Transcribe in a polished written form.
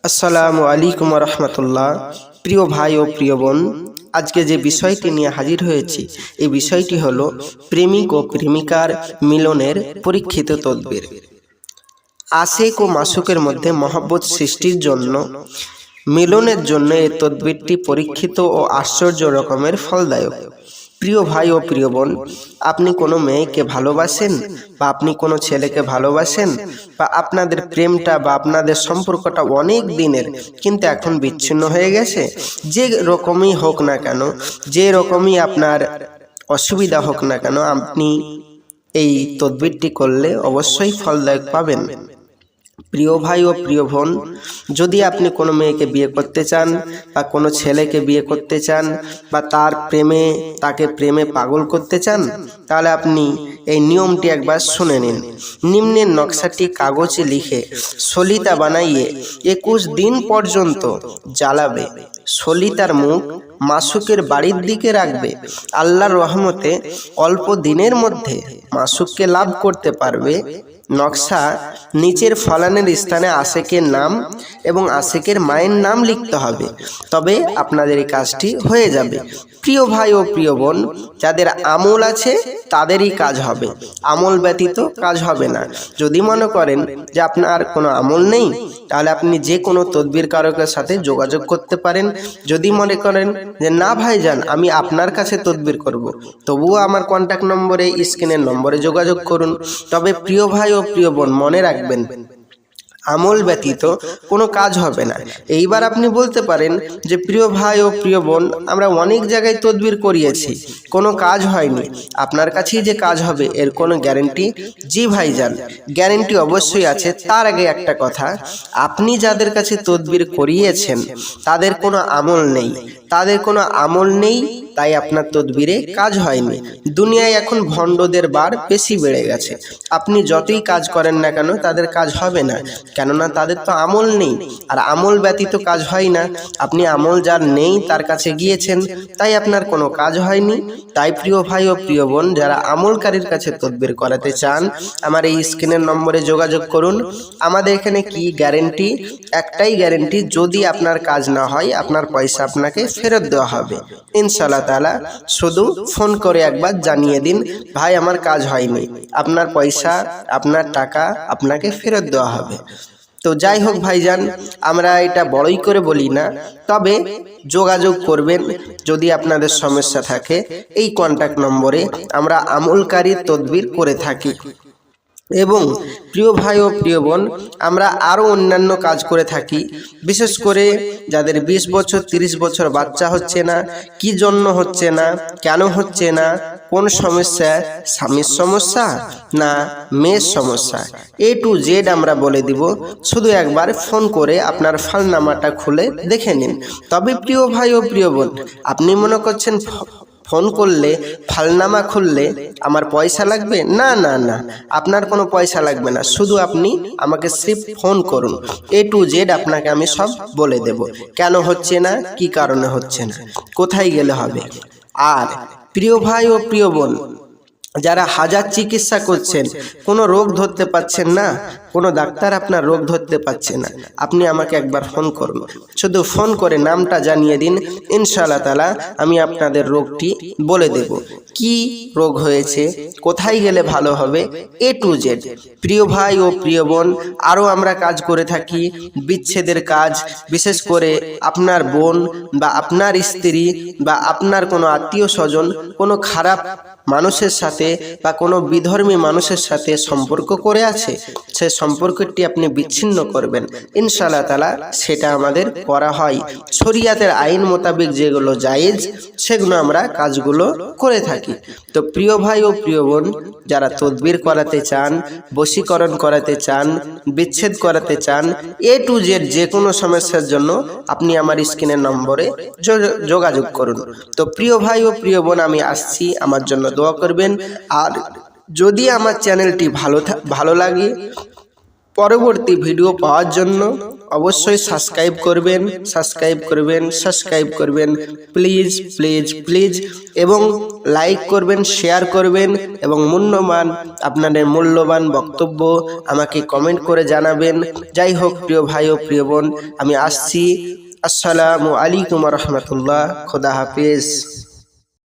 আসসালামু আলাইকুম রহমতুল্লাহ। প্রিয় ভাই ও প্রিয় বোন, আজকে যে বিষয়টি নিয়ে হাজির হয়েছি এই বিষয়টি হলো প্রেমিক ও প্রেমিকার মিলনের পরীক্ষিত তদবির। আশিক ও মাসুকের মধ্যে মহব্বত সৃষ্টির জন্য, মিলনের জন্য এই তদবিরটি পরীক্ষিত ও আশ্চর্য রকমের ফলদায়ক। প্রিয় ভাই ও প্রিয় বোন, আপনি কোনো মেয়েকে ভালোবাসেন বা আপনি কোনো ছেলেকে ভালোবাসেন বা আপনাদের প্রেমটা বা আপনাদের সম্পর্কটা অনেক দিনের কিন্তু এখন বিচ্ছিন্ন হয়ে গেছে, যে রকমই হোক না কেন, যে রকমই আপনার অসুবিধা হোক না কেন, আপনি এই তদবিরটি করলে অবশ্যই ফলদায়ক পাবেন। প্রিয় ভাই ও প্রিয় বোন, যদি আপনি কোনো মেয়েকে বিয়ে করতে চান বা কোনো ছেলেকে বিয়ে করতে চান বা তাকে প্রেমে পাগল করতে চান, তাহলে আপনি এই নিয়মটি একবার শুনে নিন। নিম্নের নকশাটি কাগজে লিখে সলিতা বানাইয়ে 21 দিন পর্যন্ত জ্বালাবে। সলিতার মুখ মাসুকের বাড়ির দিকে রাখবে। আল্লাহর রহমতে অল্প দিনের মধ্যে মাসুককে লাভ করতে পারবে। নকশা নিচের ফলানের স্থানে আশেকের নাম এবং আশেকের মায়ের নাম লিখতে হবে, তবে আপনাদের এই কাজটি হয়ে যাবে। প্রিয় ভাই ও প্রিয় বোন, যাদের আমল আছে তাদেরই কাজ হবে, আমল ব্যতীত কাজ হবে না। যদি মনে করেন যে আপনার কোনো আমল নেই, তাহলে আপনি যে কোনো তদবির কারকের সাথে যোগাযোগ করতে পারেন। যদি মনে করেন যে না ভাইজান, আমি আপনার কাছে তদবির করব, তবুও আমার কন্ট্যাক্ট নম্বরে, স্ক্রিনের নম্বরে যোগাযোগ করুন। তবে প্রিয় ভাই ও প্রিয় বোন, মনে রাখবেন আমল ব্যতীত কোনো কাজ হবে না। এইবার আপনি বলতে পারেন যে প্রিয় ভাই ও প্রিয় বোন, আমরা অনেক জায়গায় তদবির করিয়েছি, কোনো কাজ হয়নি, আপনার কাছেই যে কাজ হবে এর কোনো গ্যারেন্টি? জি ভাইজান, গ্যারেন্টি অবশ্যই আছে। তার আগে একটা কথা, আপনি যাদের কাছে তদবির করিয়েছেন তাদের কোনো আমল নেই, তাই আপনার তদবিরে কাজ হয়নি। দুনিয়ায় এখন ভণ্ডদের বার বেশি বেড়ে গেছে। আপনি যতই কাজ করেন না কেন তাদের কাজ হবে না, কেননা তাদের তো আমল নেই, আর আমল ব্যতীত কাজ হয় না। আপনি আমল যার নেই তার কাছে গিয়েছেন, তাই আপনার কোনো কাজ হয়নি। তাই প্রিয় ভাই ও প্রিয় বোন, যারা আমলকারীর কাছে তদবির করাতে চান, আমার এই স্ক্রিনের নম্বরে যোগাযোগ করুন। আমাদের এখানে কি গ্যারেন্টি? একটাই গ্যারেন্টি, যদি আপনার কাজ না হয় আপনার পয়সা আপনাকে ফেরত দেওয়া হবে ইনশাআল্লাহ তাআলা। শুধু ফোন করে একবার জানিয়ে দিন, ভাই আমার কাজ হয়নি, আপনার পয়সা, আপনার টাকা আপনাকে ফেরত দেওয়া হবে। তো যাই হোক ভাইজান, আমরা এটা বড়ই করে বলি না, তবে যোগাযোগ করবেন যদি আপনাদের সমস্যা থাকে। এই কন্ট্যাক্ট নম্বরে আমরা আমলকারী তদবির করে থাকি। এবং প্রিয় ভাই ও প্রিয় বোন, আমরা আরও অন্যান্য কাজ করে থাকি, বিশেষ করে যাদের 20 বছর 30 বছর বাচ্চা হচ্ছে না, কি জন্য হচ্ছে না, কেন হচ্ছে না, কোন সমস্যা, স্বামীর সমস্যা না মেয়ের সমস্যা, A to Z আমরা বলে দিব। শুধু একবার ফোন করে আপনার ফালনামাটা খুলে দেখে নিন। তবে প্রিয় ভাই ও প্রিয় বোন, আপনি মনে করছেন ফোন করলে, ফালনামা খুললে আমার পয়সা লাগবে? না না না, আপনার কোনো পয়সা লাগবে না। শুধু আপনি আমাকে সির্ফ ফোন করুন, A to Z আপনাকে আমি সব বলে দেব, কেন হচ্ছে না, কি কারণে হচ্ছে না, কোথায় গেলে হবে। আর প্রিয় ভাই ও প্রিয় বোন, যারা হাজার চিকিৎসা করছেন, কোনো রোগ ধরতে পাচ্ছেন না, কোনো ডাক্তার আপনার রোগ ধরতে পারছে না, আপনি আমাকে একবার ফোন করুন। শুধু ফোন করে নামটা জানিয়ে দিন, ইনশাআল্লাহ তাআলা আমি আপনাদের রোগটি বলে দেব, কি রোগ হয়েছে, কোথায় গেলে ভালো হবে, A to Z। প্রিয় ভাই ও প্রিয় বোন, আরও আমরা কাজ করে থাকি, বিচ্ছেদের কাজ। বিশেষ করে আপনার বোন বা আপনার স্ত্রী বা আপনার কোনো আত্মীয় স্বজন কোনো খারাপ মানুষের সাথে বা কোনো বিধর্মী মানুষের সাথে সম্পর্ক করে আছে, সে সম্পর্কটি আপনি বিচ্ছিন্ন করবেন, ইনশাআল্লাহ তাআলা সেটা আমাদের করা হয়। শরিয়াতের আইন মোতাবেক যেগুলো জায়েজ, সেগুলো আমরা কাজগুলো করে থাকি। তো প্রিয় ভাই ও প্রিয় বোন, যারা তদবির করাতে চান, বশীকরণ করাতে চান, বিচ্ছেদ করাতে চান, A to Z যে কোনো সমস্যার জন্য আপনি আমার স্ক্রিনের নম্বরে যোগাযোগ করুন। তো প্রিয় ভাই ও প্রিয় বোন, আমি আসছি, আমার জন্য দোয়া করবেন। আর যদি আমার চ্যানেলটি ভালো লাগে, পরবর্তী ভিডিও পাওয়ার জন্য অবশ্যই সাবস্ক্রাইব করবেন প্লিজ প্লিজ প্লিজ, এবং লাইক করবেন, শেয়ার করবেন এবং আপনাদের মূল্যবান বক্তব্য আমাকে কমেন্ট করে জানাবেন। যাই হোক প্রিয় ভাই ও প্রিয় বোন, আমি আসছি। আসসালামু আলাইকুম ওয়া রাহমাতুল্লাহ। খোদা হাফেজ।